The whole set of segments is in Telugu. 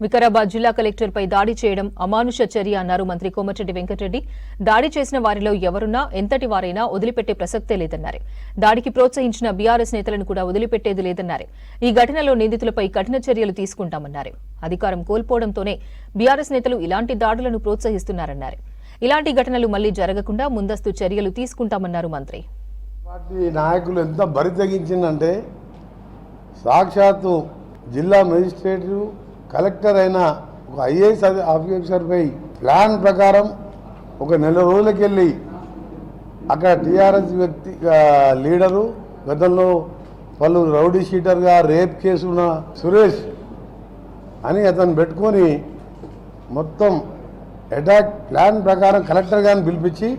వికారాబాద్ జిల్లా కలెక్టర్పై దాడి చేయడం అమానుష చర్య అన్నారు మంత్రి కోమటిరెడ్డి వెంకటరెడ్డి. దాడి చేసిన వారిలో ఎవరున్నా ఎంతటి వారైనా వదిలిపెట్టే ప్రసక్తే లేదన్నారు. దాడికి ప్రోత్సహించిన బీఆర్ఎస్ నేతలను కూడా వదిలిపెట్టేది లేదన్నారు. ఈ ఘటనలో నిందితులపై కఠిన చర్యలు తీసుకుంటామన్నారు. అధికారం కోల్పోవడంతోనే బీఆర్ఎస్ నేతలు ఇలాంటి దాడులను ప్రోత్సహిస్తున్నారన్నారు. ఇలాంటి ఘటనలు మళ్లీ జరగకుండా ముందస్తు చర్యలు తీసుకుంటామన్నారు మంత్రి. పార్టీ నాయకులు ఎంత బరి తెగించిందంటే సాక్షాత్తు జిల్లా మెజిస్ట్రేటు కలెక్టర్ అయిన ఒక ఐఏఎస్ ఆఫీసర్పై ప్లాన్ ప్రకారం ఒక నెల రోజులకెళ్ళి అక్కడ టీఆర్ఎస్ వ్యక్తి లీడరు గతంలో పలు రౌడీ షీటర్గా రేప్ కేసు ఉన్న సురేష్ అని అతను పెట్టుకొని మొత్తం అటాక్ ప్లాన్ ప్రకారం కలెక్టర్ గారిని పిలిపించి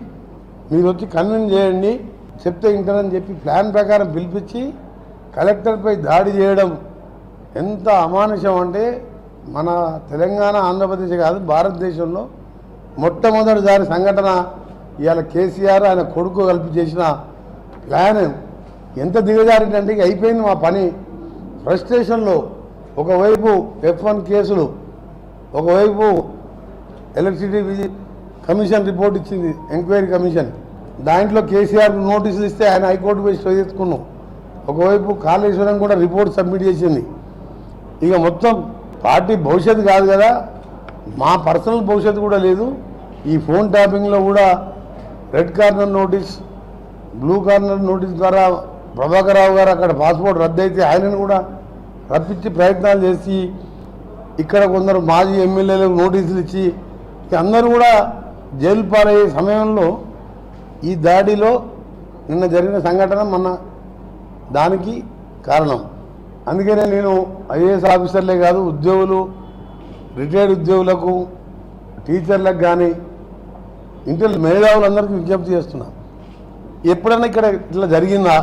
మీరు వచ్చి కన్విన్స్ చేయండి చెప్తే వింటారని చెప్పి ప్లాన్ ప్రకారం పిలిపించి కలెక్టర్పై దాడి చేయడం ఎంత అమానుషం అంటే మన తెలంగాణ ఆంధ్రప్రదేశ్ కాదు భారతదేశంలో మొట్టమొదటిసారి సంఘటన. ఇవాళ కేసీఆర్ ఆయన కొడుకు కలిపి చేసిన ప్లాన్ ఎంత దిగజారిందంటే అయిపోయింది మా పని. ఫ్రస్ట్రేషన్లో ఒకవైపు F1 కేసులు, ఒకవైపు ఎలక్ట్రిసిటీ కమిషన్ రిపోర్ట్ ఇచ్చింది, ఎంక్వైరీ కమిషన్. దాంట్లో కేసీఆర్ నోటీసులు ఇస్తే ఆయన హైకోర్టు పోయి స్టే చేసుకున్నాం. ఒకవైపు కాళేశ్వరం కూడా రిపోర్ట్ సబ్మిట్ చేసింది. ఇక మొత్తం పార్టీ భవిష్యత్తు కాదు కదా, మా పర్సనల్ భవిష్యత్తు కూడా లేదు. ఈ ఫోన్ ట్యాపింగ్లో కూడా red corner notice, blue corner notice ద్వారా ప్రభాకర్ రావు గారు అక్కడ పాస్పోర్ట్ రద్దు అయితే ఆయనను కూడా రప్పించి ప్రయత్నాలు చేసి ఇక్కడ కొందరు మాజీ ఎమ్మెల్యేలకు నోటీసులు ఇచ్చి అందరూ కూడా జైలు పాలయ్యే సమయంలో ఈ దాడిలో నిన్న జరిగిన సంఘటన మన దానికి కారణం. అందుకనే నేను ఐఏఎస్ ఆఫీసర్లే కాదు ఉద్యోగులు, రిటైర్డ్ ఉద్యోగులకు, టీచర్లకు కానీ ఇంటర్ మేధావులందరికీ విజ్ఞప్తి చేస్తున్నా. ఎప్పుడన్నా ఇక్కడ ఇట్లా జరిగిందా?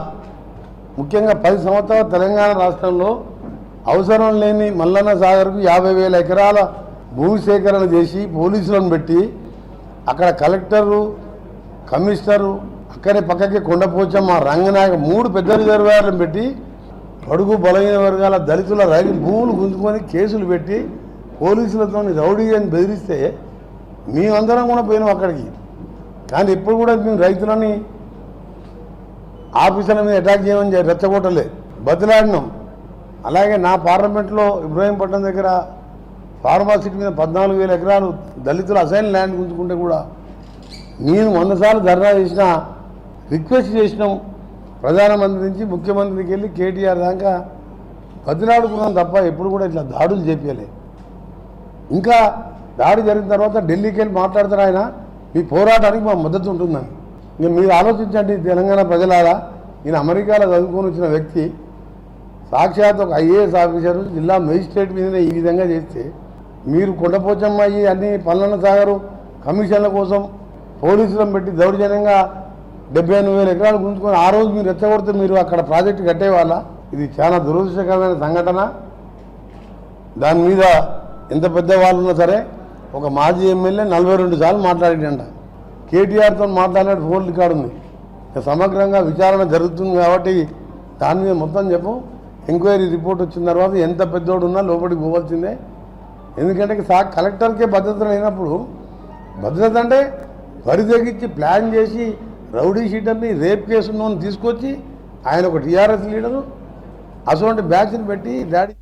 ముఖ్యంగా 10 సంవత్సరాల తెలంగాణ రాష్ట్రంలో అవసరం లేని మల్లన్న సాగర్కు 50,000 ఎకరాల భూమి సేకరణ చేసి పోలీసులను పెట్టి అక్కడ కలెక్టరు, కమిషనరు, అక్కడే పక్కకి కొండపోచమ్మ, రంగనాయక 3 పెద్ద రిజర్వాయర్లను పెట్టి బడుగు బలహీన వర్గాల దళితుల రైలు భూములు గుంజుకొని కేసులు పెట్టి పోలీసులతో రౌడీ అని బెదిరిస్తే మేమందరం కూడా పోయినాం అక్కడికి. కానీ ఎప్పుడు కూడా మేము రైతులని ఆఫీసర్ల మీద అటాక్ చేయమని రెచ్చగొట్టలే, బతిలాడినాం. అలాగే నా పార్లమెంట్లో ఇబ్రహీంపట్నం దగ్గర ఫార్మాసిటీ మీద 14,000 ఎకరాలు దళితులు అసైన్ ల్యాండ్ గుంజుకుంటే కూడా నేను 100 సార్లు ధర్నా చేసిన, రిక్వెస్ట్ చేసినాం. ప్రధానమంత్రి నుంచి ముఖ్యమంత్రికి వెళ్ళి కేటీఆర్ దాకా బతిలాడుకున్నాం తప్ప ఎప్పుడు కూడా ఇట్లా దాడులు చేపించలే. ఇంకా దాడి జరిగిన తర్వాత ఢిల్లీకి వెళ్ళి మాట్లాడతారు ఆయన, మీ పోరాటానికి మా మద్దతు ఉంటుందని. ఇంకా మీరు ఆలోచించండి తెలంగాణ ప్రజలారా, ఈయన అమెరికాలో చదువుకొని వచ్చిన వ్యక్తి సాక్షాత్ ఒక ఐఏఎస్ ఆఫీసరు జిల్లా మెజిస్ట్రేట్ మీదనే ఈ విధంగా చేస్తే మీరు కొండపోచమ్మ అన్ని పల్లన్న సాగరు కమిషన్ల కోసం పోలీసులను పెట్టి దౌర్జన్యంగా 78,000 ఎకరాలు గుంజుకొని ఆ రోజు మీరు రెచ్చగొడితే మీరు అక్కడ ప్రాజెక్టు కట్టేవాళ్ళ? ఇది చాలా దురదృష్టకరమైన సంఘటన. దాని మీద ఎంత పెద్ద వాళ్ళు ఉన్నా సరే ఒక మాజీ ఎమ్మెల్యే 42 సార్లు మాట్లాడిందంట. కేటీఆర్తో మాట్లాడినట్టు ఫోన్ రికార్డు ఉంది. సమగ్రంగా విచారణ జరుగుతుంది కాబట్టి దాని మీద మొత్తం చెప్పు. ఎంక్వైరీ రిపోర్ట్ వచ్చిన తర్వాత ఎంత పెద్దోడు ఉన్నా లోపలికి పోవాల్సిందే. ఎందుకంటే కలెక్టర్కే భద్రత లేనప్పుడు, భద్రత అంటే వరి తెగించి ప్లాన్ చేసి రౌడీ షీటర్ని రేప్ కేసును తీసుకొచ్చి ఆయన ఒక టీఆర్ఎస్ లీడరు అటువంటి బ్యాచ్ని పెట్టి డాడీ